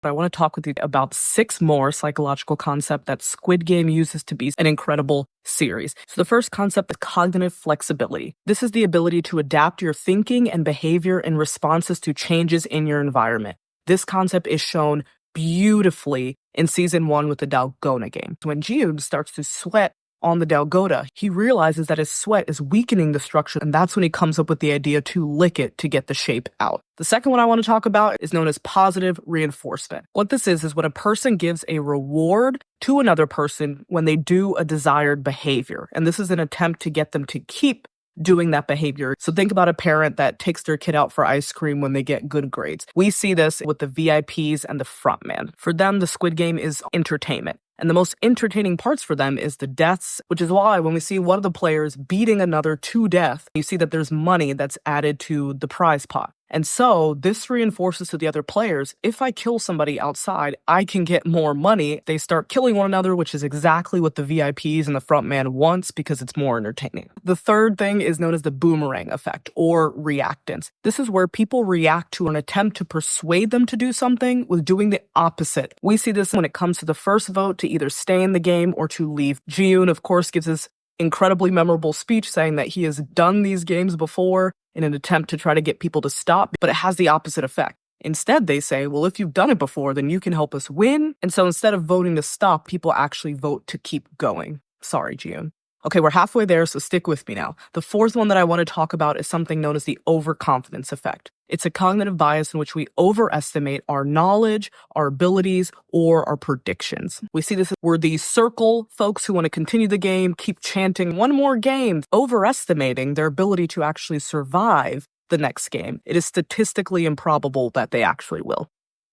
I want to talk with you about 6 more psychological concepts that Squid Game uses to be an incredible series. So the first concept is cognitive flexibility. This is the ability to adapt your thinking and behavior in responses to changes in your environment. This concept is shown beautifully in season 1 with the Dalgona game. When Jiun starts to sweat on the Dalgona, he realizes that his sweat is weakening the structure, and that's when he comes up with the idea to lick it to get the shape out. The second one I want to talk about is known as positive reinforcement. What this is when a person gives a reward to another person when they do a desired behavior, and this is an attempt to get them to keep doing that behavior. So think about a parent that takes their kid out for ice cream when they get good grades. We see this with the VIPs and the frontman. For them, the Squid Game is entertainment. And the most entertaining parts for them is the deaths, which is why when we see one of the players beating another to death, you see that there's money that's added to the prize pot. And so this reinforces to the other players, if I kill somebody outside, I can get more money. They start killing one another, which is exactly what the VIPs and the frontman wants because it's more entertaining. The third thing is known as the boomerang effect or reactance. This is where people react to an attempt to persuade them to do something with doing the opposite. We see this when it comes to the first vote to either stay in the game or to leave. Jiun, of course, gives this incredibly memorable speech saying that he has done these games before in an attempt to try to get people to stop, but it has the opposite effect. Instead, they say, well, if you've done it before, then you can help us win. And so instead of voting to stop, people actually vote to keep going. Sorry, Jiun. Okay, we're halfway there, so stick with me now. The fourth one that I want to talk about is something known as the overconfidence effect. It's a cognitive bias in which we overestimate our knowledge, our abilities, or our predictions. We see this where the circle folks who want to continue the game keep chanting one more game, overestimating their ability to actually survive the next game. It is statistically improbable that they actually will.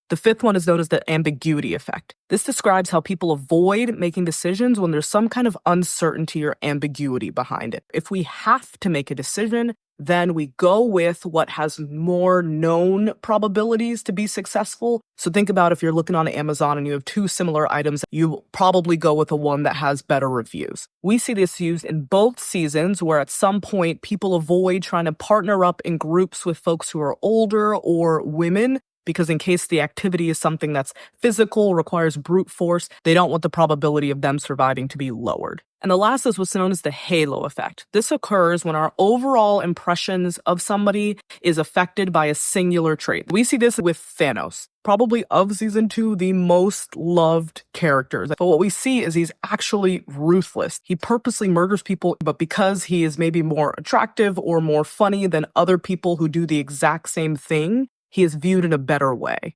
The fifth one is known as the ambiguity effect. This describes how people avoid making decisions when there's some kind of uncertainty or ambiguity behind it. If we have to make a decision, then we go with what has more known probabilities to be successful. So think about if you're looking on Amazon and you have 2 similar items, you probably go with the one that has better reviews. We see this used in both seasons where at some point people avoid trying to partner up in groups with folks who are older or women, because in case the activity is something that's physical, requires brute force, they don't want the probability of them surviving to be lowered. And the last is what's known as the halo effect. This occurs when our overall impressions of somebody is affected by a singular trait. We see this with Thanos, probably of season 2, the most loved characters. But what we see is he's actually ruthless. He purposely murders people, but because he is maybe more attractive or more funny than other people who do the exact same thing, he is viewed in a better way.